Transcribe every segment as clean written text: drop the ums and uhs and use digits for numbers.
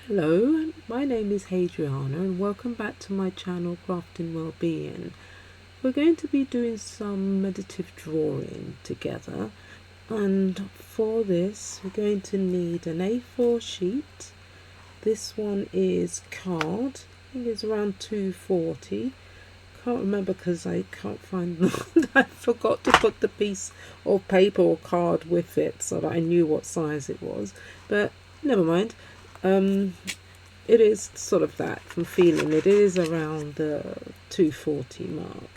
Hello, my name is Hadriana and welcome back to my channel Crafting Wellbeing. We're going to be doing some meditative drawing together, and for this we're going to need an A4 sheet. This one is card, I think it's around 240. Can't remember because I can't find I forgot to put the piece of paper or card with it so that I knew what size it was, but never mind. It is sort of that from feeling it is around the 240 mark,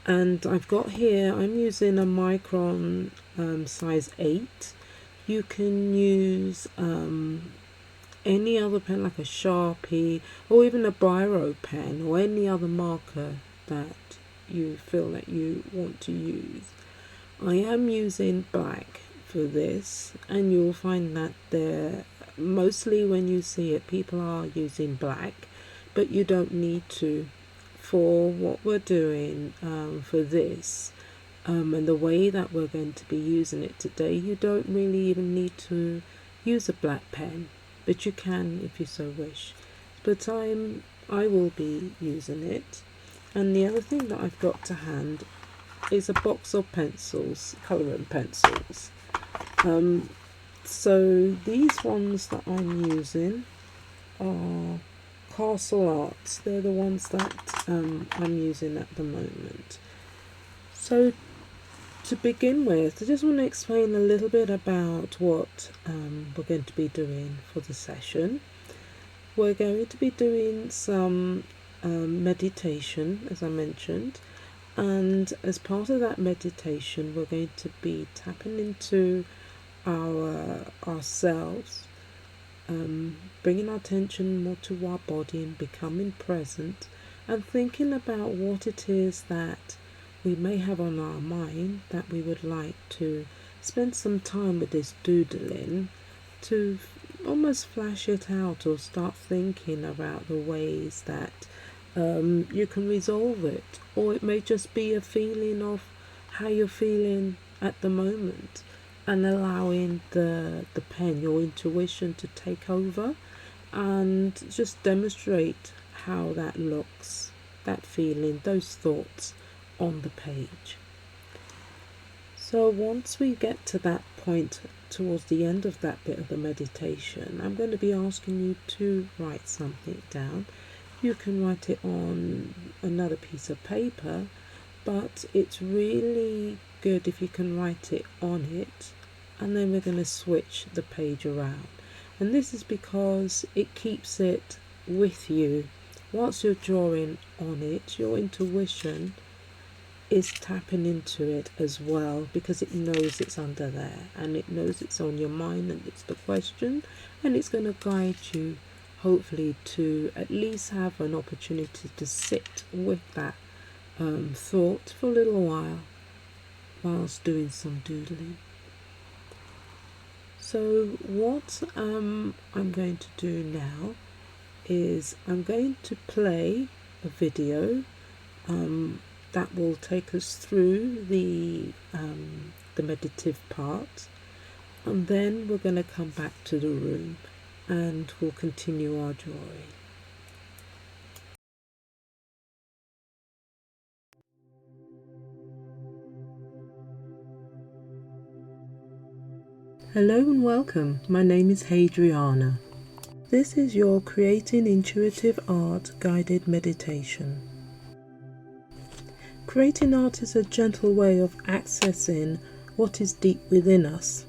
and I've got here, I'm using a micron size 8. You can use any other pen like a Sharpie or even a biro pen or any other marker that you feel that you want to use. I am using black for this, and you'll find that mostly when you see it, people are using black, but you don't need to for what we're doing for this. And the way that we're going to be using it today, you don't really even need to use a black pen, but you can if you so wish. But I will be using it. And the other thing that I've got to hand is a box of pencils, colouring pencils. So these ones that I'm using are Castle Arts. They're the ones that I'm using at the moment. So to begin with, I just want to explain a little bit about what we're going to be doing for the session. We're going to be doing some meditation, as I mentioned, and as part of that meditation we're going to be tapping into ourselves, bringing our attention more to our body and becoming present and thinking about what it is that we may have on our mind that we would like to spend some time with this doodling, to almost flash it out or start thinking about the ways that you can resolve it, or it may just be a feeling of how you're feeling at the moment, and allowing the pen, your intuition, to take over and just demonstrate how that looks, that feeling, those thoughts on the page. So once we get to that point towards the end of that bit of the meditation, I'm going to be asking you to write something down. You can write it on another piece of paper, but it's really good if you can write it on it, and then we're going to switch the page around. And this is because it keeps it with you whilst you're drawing on it. Your intuition is tapping into it as well, because it knows it's under there and it knows it's on your mind and it's the question, and it's going to guide you hopefully to at least have an opportunity to sit with that thought for a little while whilst doing some doodling. So what I'm going to do now is I'm going to play a video that will take us through the meditative part, and then we're going to come back to the room and we'll continue our drawing. Hello and welcome. My name is Hadriana. This is your Creating Intuitive Art guided meditation. Creating art is a gentle way of accessing what is deep within us.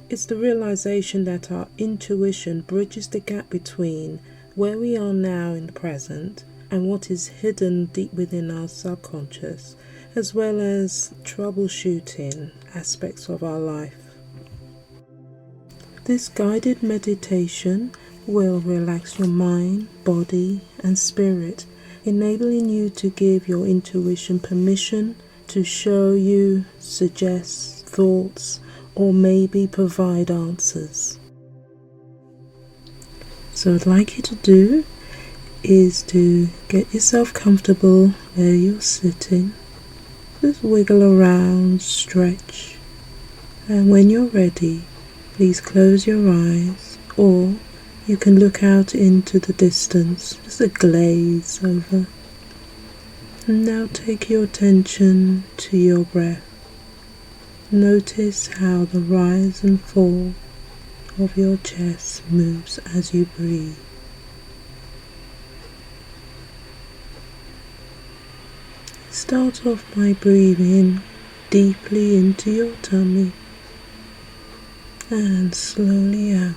It's the realization that our intuition bridges the gap between where we are now in the present and what is hidden deep within our subconscious, as well as troubleshooting aspects of our life. This guided meditation will relax your mind, body, and spirit, enabling you to give your intuition permission to show you, suggest thoughts, or maybe provide answers. So what I'd like you to do is to get yourself comfortable where you're sitting. Just wiggle around, stretch, and when you're ready, please close your eyes, or You can look out into the distance, just a glaze over. And now take your attention to your breath. Notice how the rise and fall of your chest moves as you breathe. Start off by breathing deeply into your tummy and slowly out.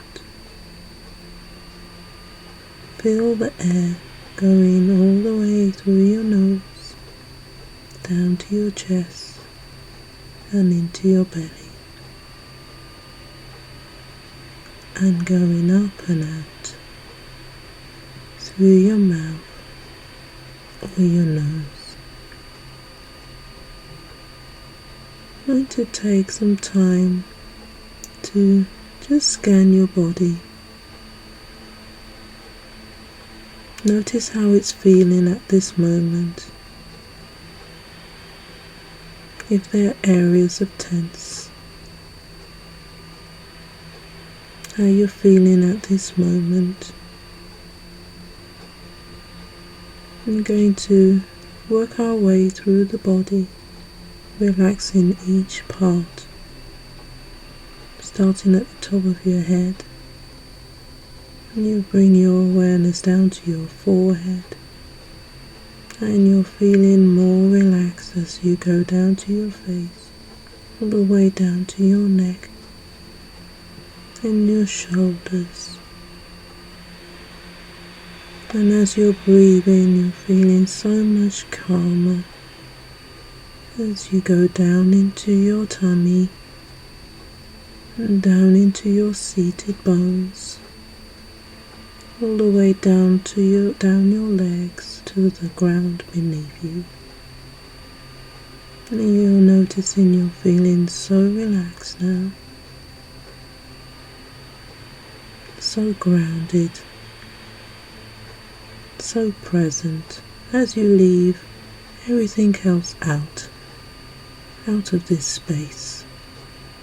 Feel the air going all the way through your nose, down to your chest and into your belly, and going up and out through your mouth or your nose. I'm going to take some time to just scan your body. Notice how it's feeling at this moment. If there are areas of tense, how you're feeling at this moment. I'm going to work our way through the body, relaxing each part, starting at the top of your head. And you bring your awareness down to your forehead, and you're feeling more relaxed as you go down to your face, all the way down to your neck and your shoulders. And as you're breathing, you're feeling so much calmer as you go down into your tummy and down into your seated bones, all the way down your legs to the ground beneath you. And you're noticing you're feeling so relaxed now, so grounded, so present as you leave everything else out of this space,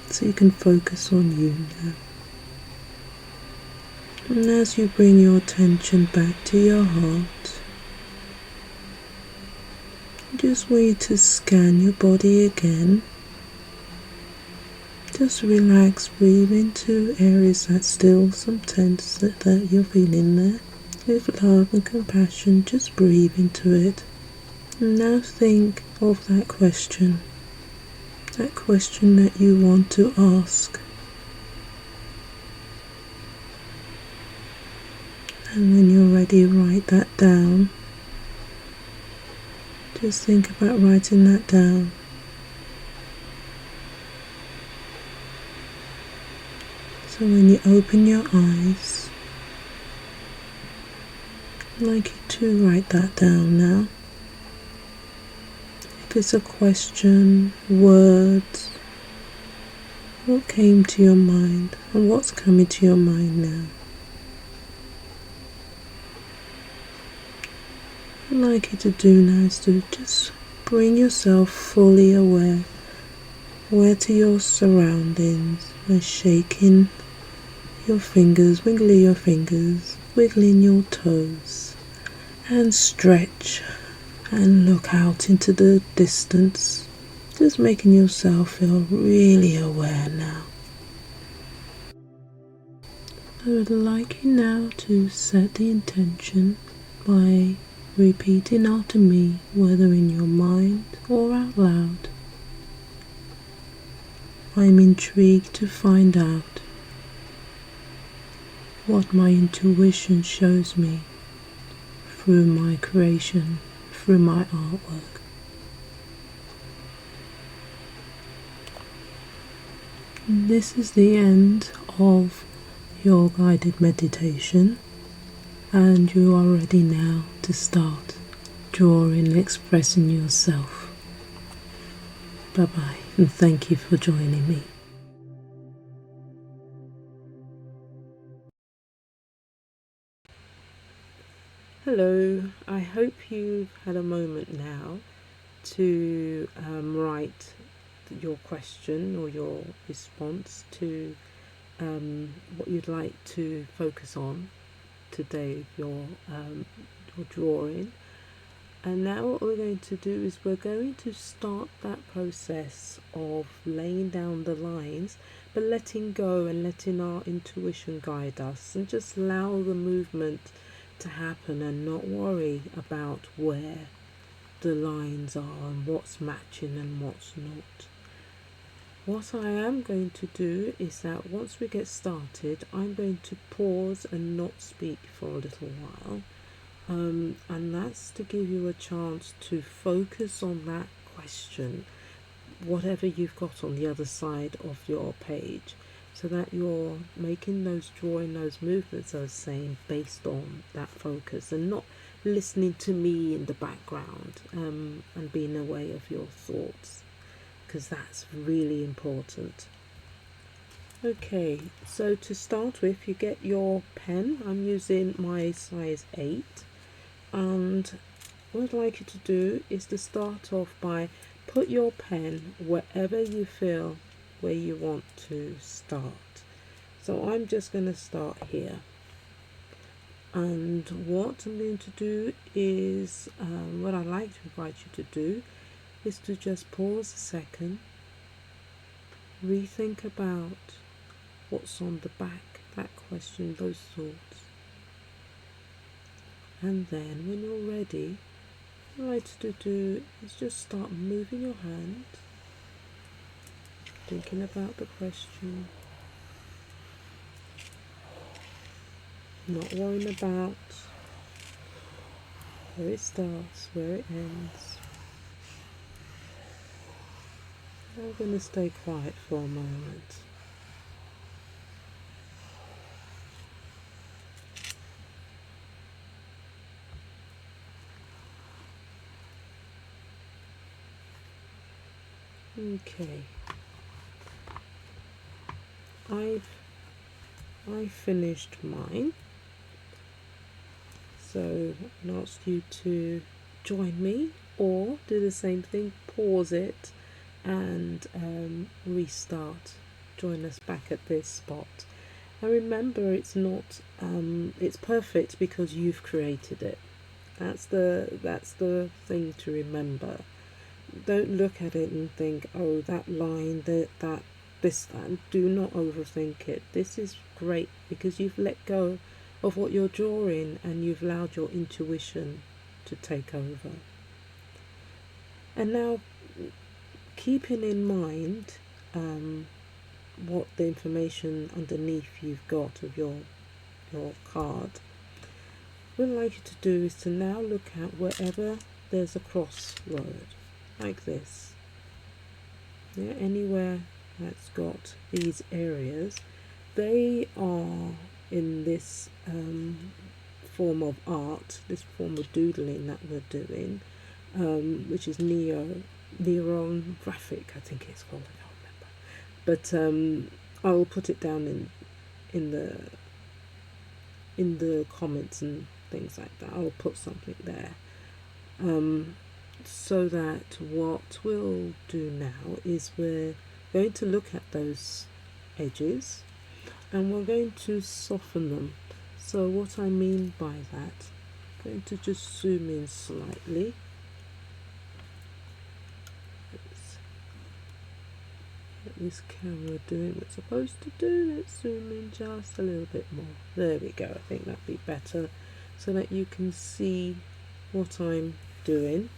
so you can focus on you now. And as you bring your attention back to your heart, I just want you to scan your body again. Just relax, breathe into areas that still some tense that you're feeling there. With love and compassion, just breathe into it. And now think of that question that you want to ask. And when you're ready, write that down. Just think about writing that down. So when you open your eyes, I'd like you to write that down now. If it's a question, words, what came to your mind and what's coming to your mind now? What I'd like you to do now is to just bring yourself fully aware to your surroundings by shaking your fingers, wiggling your fingers, wiggling your toes, and stretch and look out into the distance, just making yourself feel really aware now. I would like you now to set the intention by repeating after me, whether in your mind or out loud. I'm intrigued to find out what my intuition shows me through my creation, through my artwork. This is the end of your guided meditation, and you are ready now to start drawing and expressing yourself. Bye bye, and thank you for joining me. Hello, I hope you've had a moment now to write your question or your response to what you'd like to focus on today with your drawing. And now what we're going to do is we're going to start that process of laying down the lines, but letting go and letting our intuition guide us, and just allow the movement to happen and not worry about where the lines are and what's matching and what's not. What I am going to do is that once we get started, I'm going to pause and not speak for a little while. And that's to give you a chance to focus on that question, whatever you've got on the other side of your page, so that you're drawing those movements, I was saying, based on that focus, and not listening to me in the background, and being aware of your thoughts, because that's really important. Okay, so to start with, you get your pen. I'm using my size 8. And what I'd like you to do is to start off by put your pen wherever you feel where you want to start. So I'm just going to start here. And what I'm going to do is, what I'd like to invite you to do is to just pause a second, rethink about what's on the back, that question, those thoughts. And then when you're ready, what I'd like to do is just start moving your hand, thinking about the question, not worrying about where it starts, where it ends. I'm going to stay quiet for a moment. Okay, I've finished mine, so I'll ask you to join me or do the same thing, pause it and restart. Join us back at this spot. And remember, it's not it's perfect because you've created it. That's the thing to remember. Don't look at it and think, oh, that line, that this, that. Do not overthink it. This is great because you've let go of what you're drawing and you've allowed your intuition to take over. And now, keeping in mind what the information underneath you've got of your card, what I'd like you to do is to now look at wherever there's a crossroad, like this. Yeah, anywhere that's got these areas, they are in this form of art, this form of doodling that we're doing, which is Neurographic, I think it's called, I can't remember. But I will put it down in the comments and things like that. I'll put something there. So that what we'll do now is we're going to look at those edges and we're going to soften them. So what I mean by that, I'm going to just zoom in slightly. Let's get this camera doing what it's supposed to do. Let's zoom in just a little bit more. There we go. I think that'd be better so that you can see what I'm doing.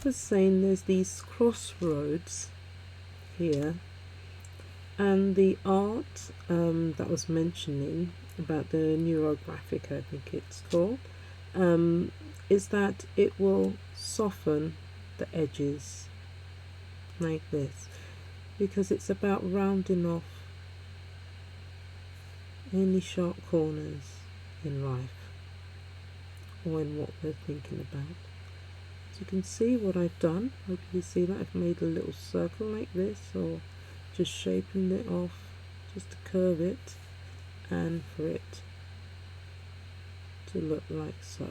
I was saying there's these crossroads here, and the art that I was mentioning about the neurographic, I think it's called, is that it will soften the edges like this, because it's about rounding off any sharp corners in life or in what we're thinking about. So you can see what I've done. Hope you see that I've made a little circle like this, or just shaping it off just to curve it and for it to look like so.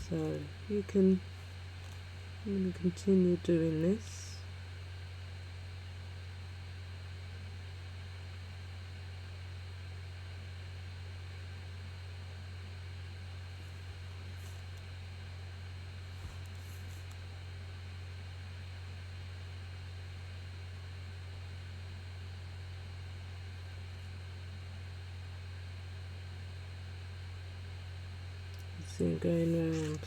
So you can continue doing this. See, I'm going around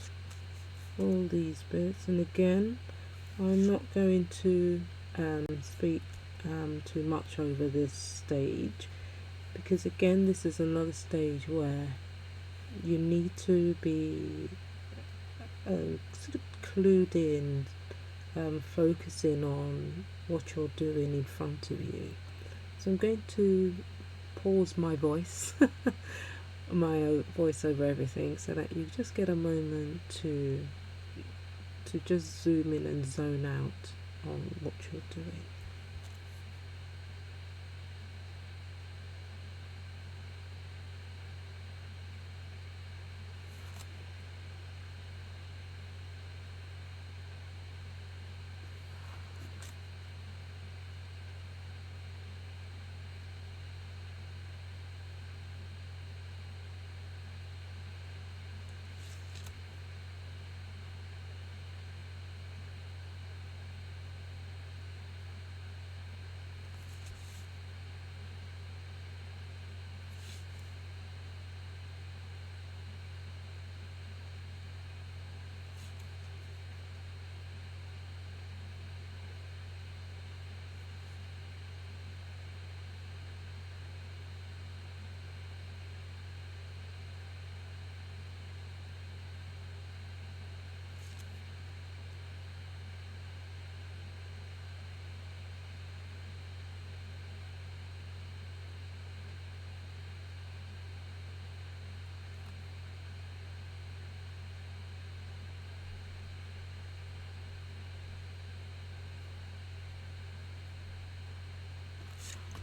all these bits, and again, I'm not going to speak too much over this stage, because again, this is another stage where you need to be sort of clued in, focusing on what you're doing in front of you. So I'm going to pause my voice, my voice over everything, so that you just get a moment to just zoom in and zone out on what you're doing.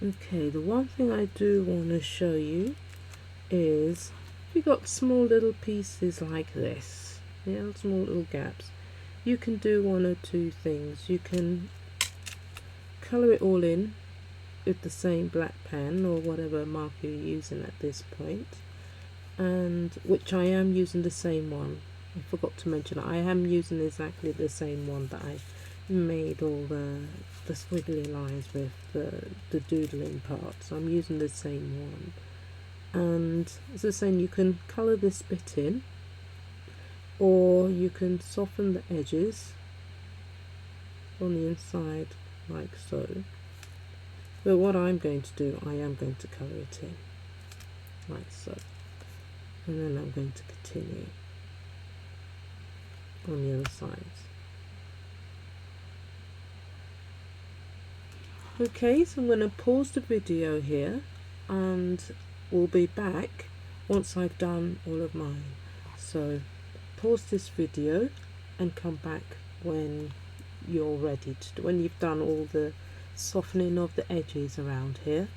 Okay, the one thing I do want to show you is, if you've got small little pieces like this, small little gaps, you can do one or two things. You can colour it all in with the same black pen or whatever marker you're using at this point, and which I am using the same one. I forgot to mention, I am using exactly the same one that I made all the squiggly lines with, the doodling part. So I'm using the same one. And as I was saying, you can colour this bit in, or you can soften the edges on the inside like so. But what I'm going to do, I am going to colour it in like so, and then I'm going to continue on the other sides. Okay, so I'm going to pause the video here, and we'll be back once I've done all of mine. So pause this video and come back when you're ready to when you've done all the softening of the edges around here.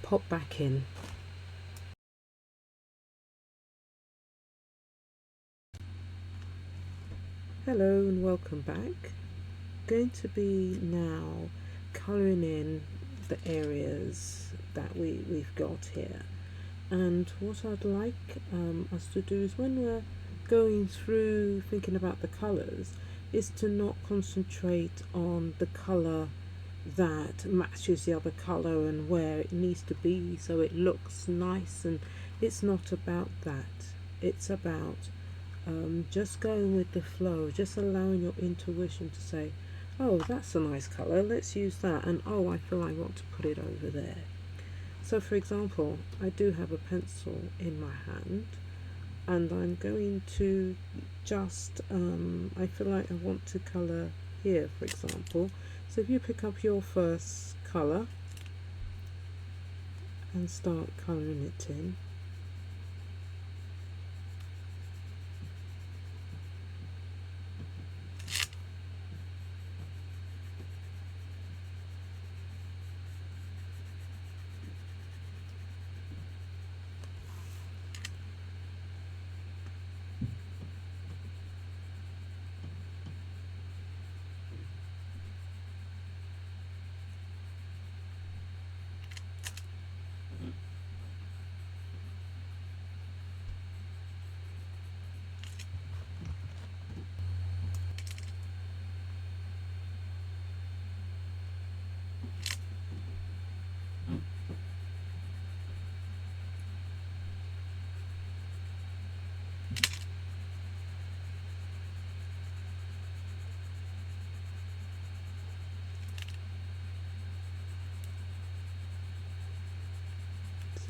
Pop back in. Hello and welcome back. Going to be now colouring in the areas that we've got here, and what I'd like us to do is, when we're going through thinking about the colours, is to not concentrate on the colour that matches the other colour and where it needs to be so it looks nice, and it's not about that. It's about just going with the flow, just allowing your intuition to say, oh, that's a nice colour, let's use that, and oh, I feel I want to put it over there. So for example, I do have a pencil in my hand, and I'm going to just, I feel like I want to colour here, for example. So if you pick up your first colour and start colouring it in.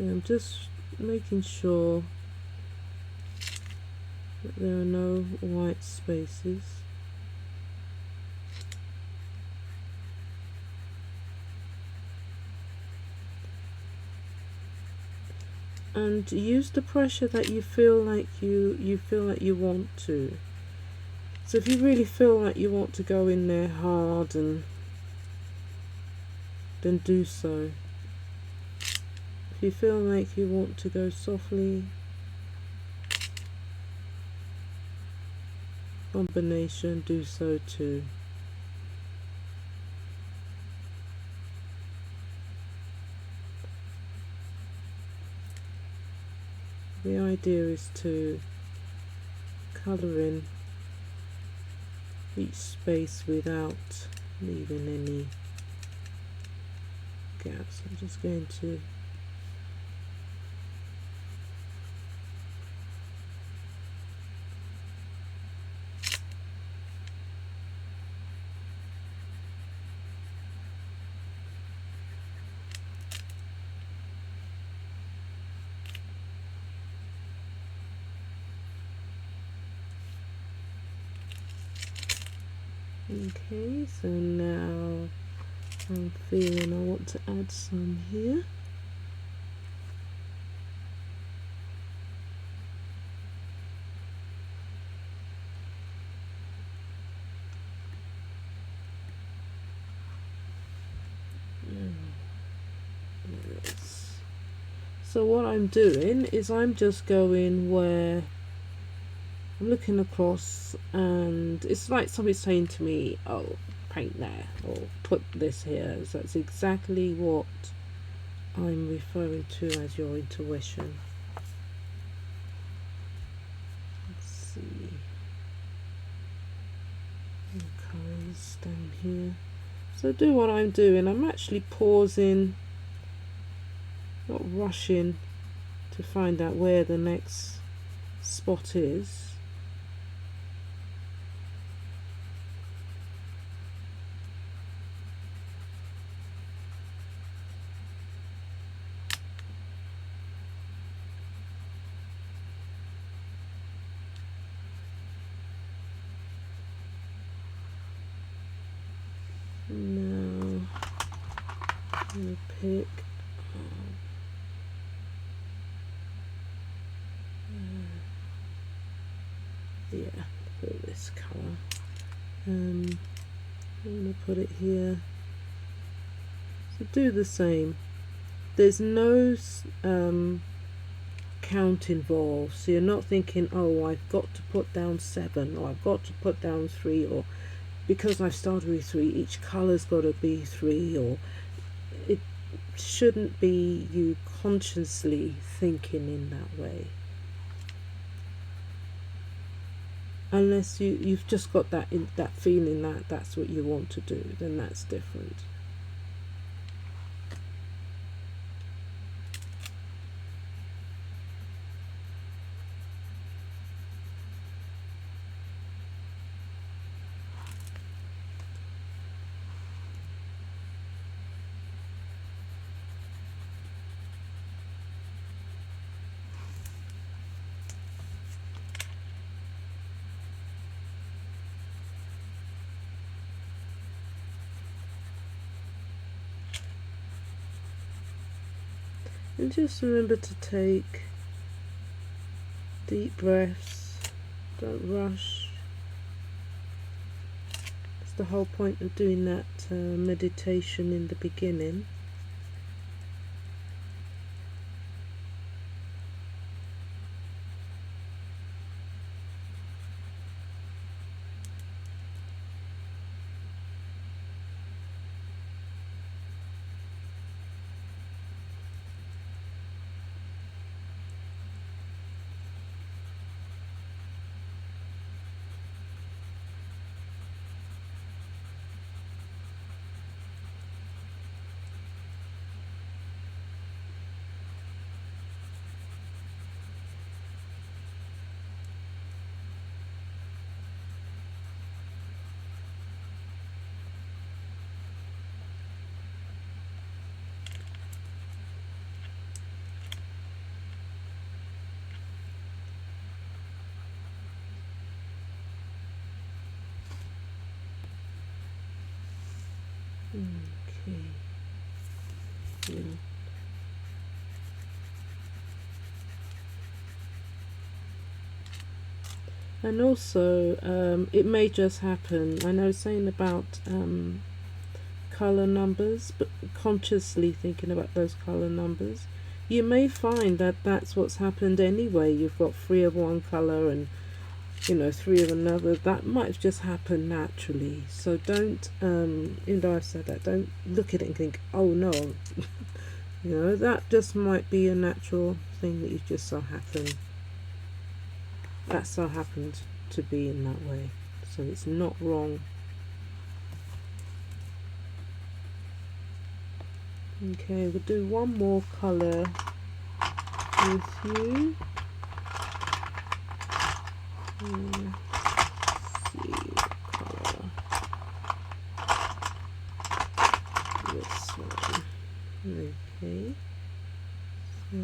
So I'm just making sure that there are no white spaces. And use the pressure that you feel like you want to. So if you really feel like you want to go in there hard, and then do so. If you feel like you want to go softly, combination, do so too. The idea is to colour in each space without leaving any gaps. I'm just going to okay, so now I'm feeling I want to add some here. So what I'm doing is I'm just going where I'm looking across, and it's like somebody saying to me, oh, paint there, or put this here. So that's exactly what I'm referring to as your intuition. Let's see. Colours down here. So do what I'm doing. I'm actually pausing, not rushing to find out where the next spot is. Now I'm going to pick yeah, put this colour. I'm going to put it here. So do the same. There's no count involved, so you're not thinking, oh, I've got to put down 7, or I've got to put down 3, or because I've started with 3, each colour's got to be 3, or it shouldn't be you consciously thinking in that way. Unless you've just got that feeling that that's what you want to do, then that's different. And just remember to take deep breaths, don't rush. It's the whole point of doing that meditation in the beginning. Okay. Yeah. And also, it may just happen. I know saying about color numbers, but consciously thinking about those color numbers, you may find that that's what's happened anyway. You've got 3 of one color and 3 of another. That might have just happened naturally. So don't, even though I've said that, don't look at it and think, oh no, that just might be a natural thing that you just so happened. That so happened to be in that way. So it's not wrong. Okay, we'll do one more colour with you. Let's see what colour. This one. Okay. So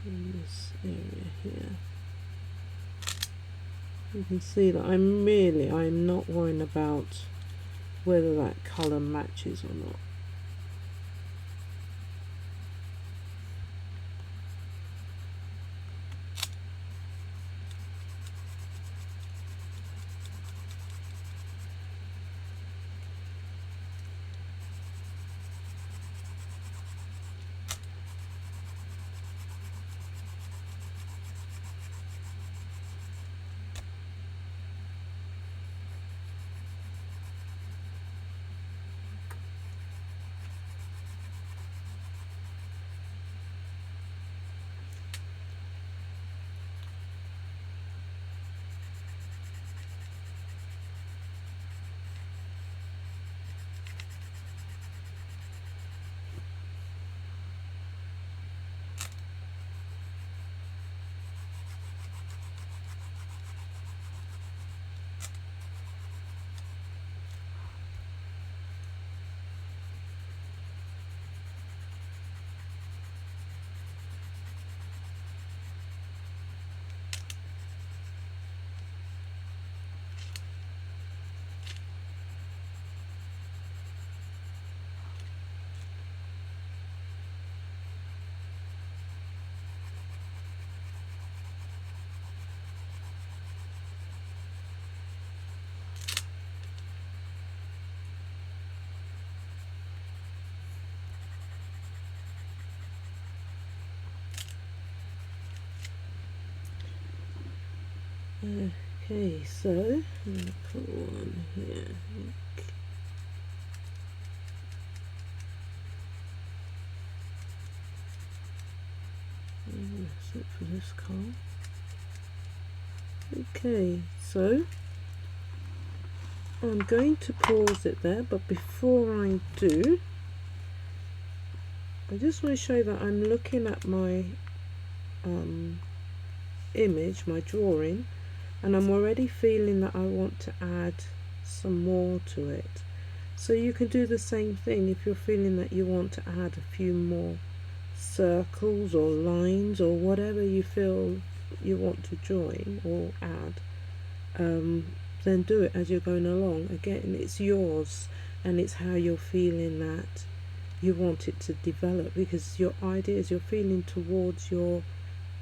in this area here, you can see that I'm not worrying about whether that colour matches or not. Okay, so I'm going to put one here. That's it for this colour. Okay, so I'm going to pause it there, but before I do, I just want to show you that I'm looking at my image, my drawing, and I'm already feeling that I want to add some more to it. So you can do the same thing if you're feeling that you want to add a few more circles or lines or whatever you feel you want to join or add, then do it as you're going along. Again, it's yours, and it's how you're feeling that you want it to develop, because your ideas, you're feeling towards your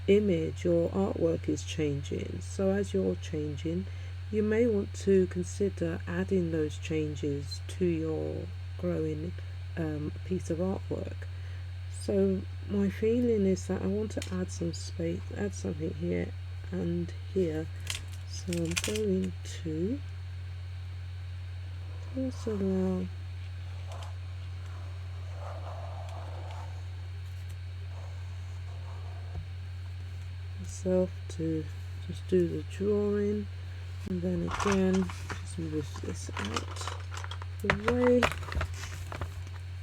image, your artwork is changing. So as you're changing, you may want to consider adding those changes to your growing piece of artwork. So my feeling is that I want to add some space, add something here and here. So I'm going to just allow myself to just do the drawing, and then again just move this out the way.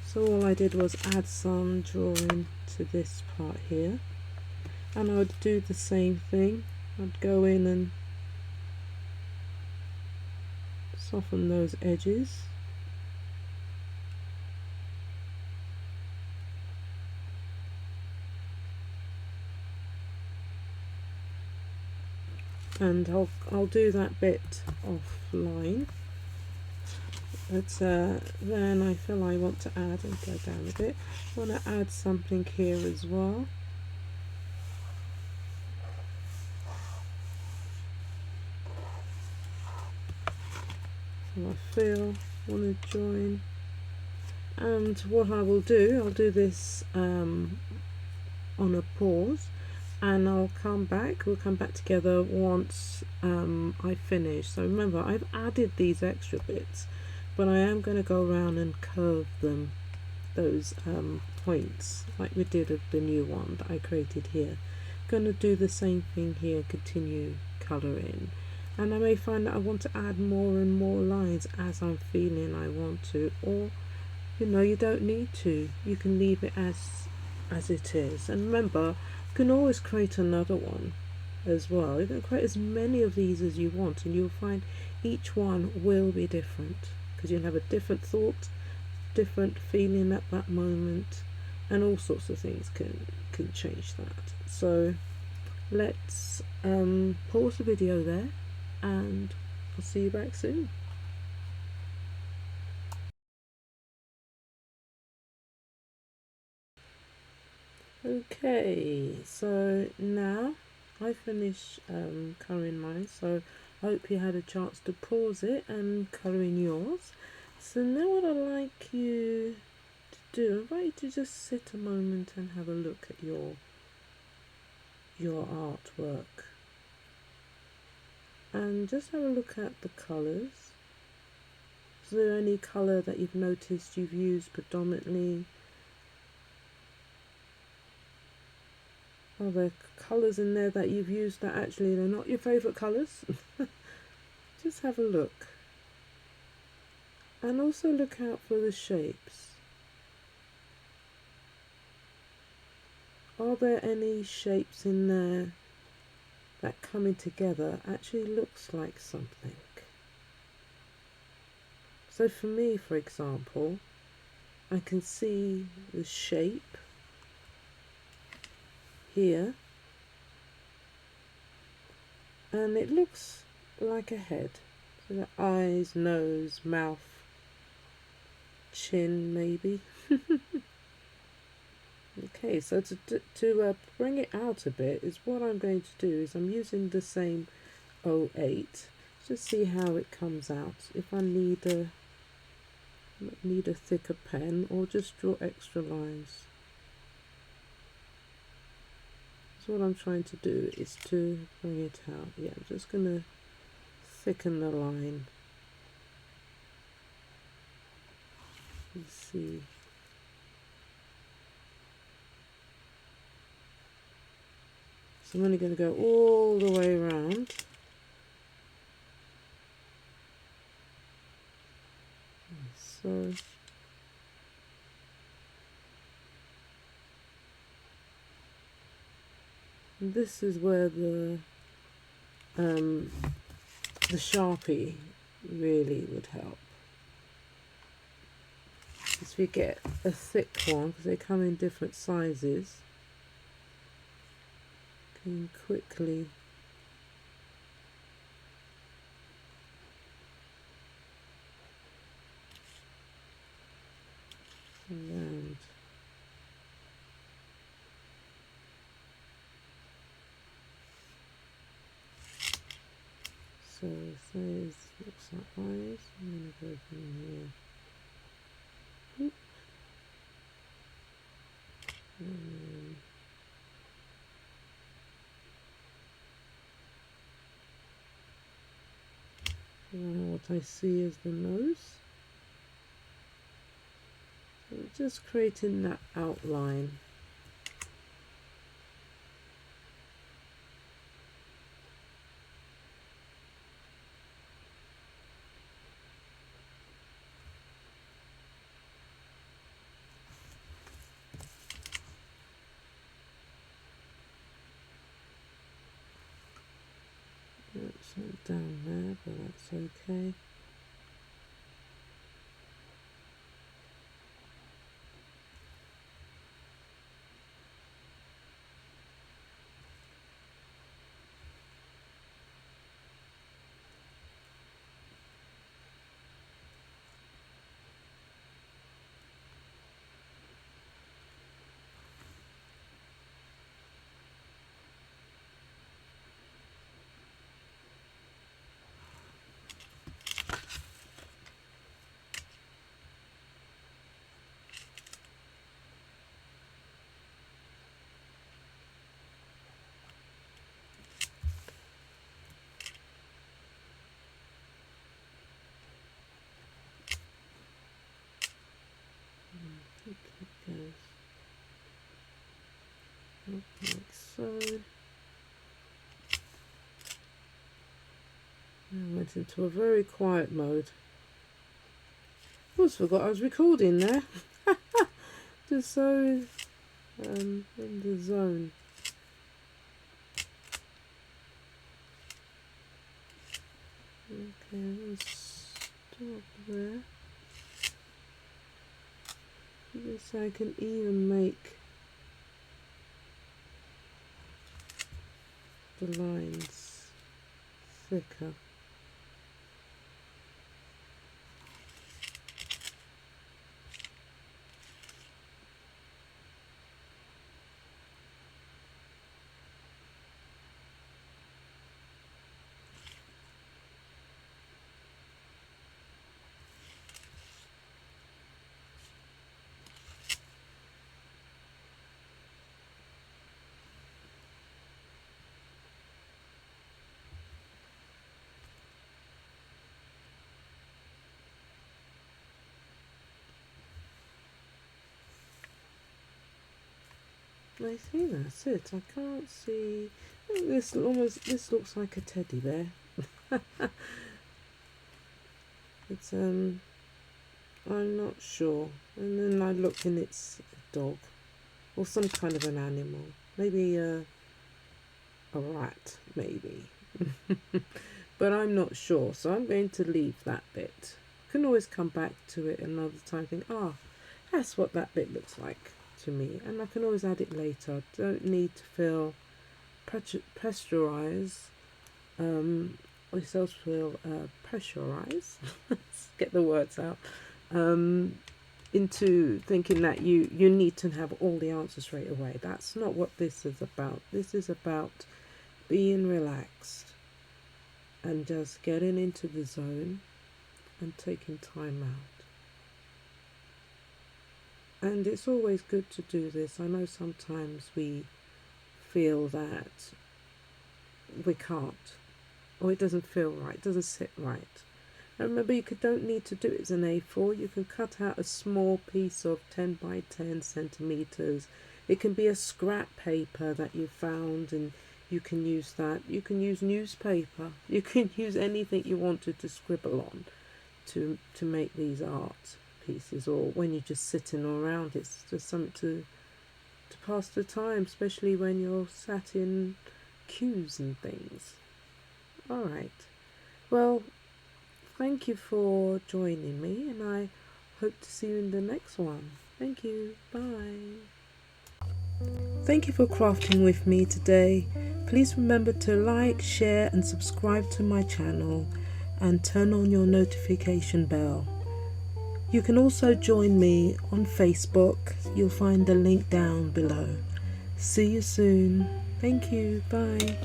So all I did was add some drawing to this part here, and I would do the same thing. I'd go in and soften those edges. And I'll do that bit offline. But then I feel I want to add, and go down a bit, I want to add something here as well. So I feel, want to join. And what I will do, I'll do this on a pause, and I'll come back, we'll come back together once I finish. So remember, I've added these extra bits, but I am going to go around and curve them, those points, like we did with the new one that I created here. Going to do the same thing here, continue colouring, and I may find that I want to add more and more lines as I'm feeling I want to, or you know, you don't need to, you can leave it as it is. And remember, you can always create another one as well. You can create as many of these as you want, and you'll find each one will be different, because you'll have a different thought, different feeling at that moment, and all sorts of things can change that. So let's pause the video there, and I'll see you back soon. Okay, so now I finished colouring mine, so I hope you had a chance to pause it and colour in yours. So now what I'd like you to do, I invite you to just sit a moment and have a look at your artwork, and just have a look at the colours. Is there any colour that you've noticed you've used predominantly? Are there colours in there that you've used that actually they're not your favourite colours? Just have a look. And also look out for the shapes. Are there any shapes in there that coming together actually looks like something? So for me, for example, I can see the shape here, and it looks like a head. So the eyes, nose, mouth, chin maybe. Okay, so to bring it out a bit, is what I'm going to do is I'm using the same 08, just see how it comes out. If I need a thicker pen, or just draw extra lines. So what I'm trying to do is to bring it out. Yeah, I'm just going to thicken the line. Let's see. So I'm only going to go all the way around. So this is where the Sharpie really would help. If you get a thick one, because they come in different sizes, can quickly around. So this looks like eyes. I'm going to go from here. Oop. What I see is the nose. So just creating that outline. That's not down there, but that's okay. like so. I went into a very quiet mode. Almost forgot I was recording there. Just so in the zone. Okay, let's stop there. This I can even make the lines thicker. I think that's it. I can't see. This looks like a teddy bear. It's I'm not sure. And then I look and it's a dog or some kind of an animal. Maybe a rat, maybe. But I'm not sure, so I'm going to leave that bit. Can always come back to it another time. Think, that's what that bit looks like to me, and I can always add it later. I don't need to feel pressurize yourselves feel pressurize get the words out into thinking that you need to have all the answers straight away. That's not what this is about. This is about being relaxed and just getting into the zone and taking time out. And it's always good to do this. I know sometimes we feel that we can't, or it doesn't feel right, it doesn't sit right. And remember, you don't need to do it as an A4. You can cut out a small piece of 10 by 10 centimeters. It can be a scrap paper that you found, and you can use that. You can use newspaper. You can use anything you wanted to scribble on to make these art pieces, or when you're just sitting around, it's just something to pass the time, especially when you're sat in queues and things. Alright, well, thank you for joining me, and I hope to see you in the next one. Thank you, bye. Thank you for crafting with me today. Please remember to like, share and subscribe to my channel and turn on your notification bell. You can also join me on Facebook. You'll find the link down below. See you soon. Thank you. Bye.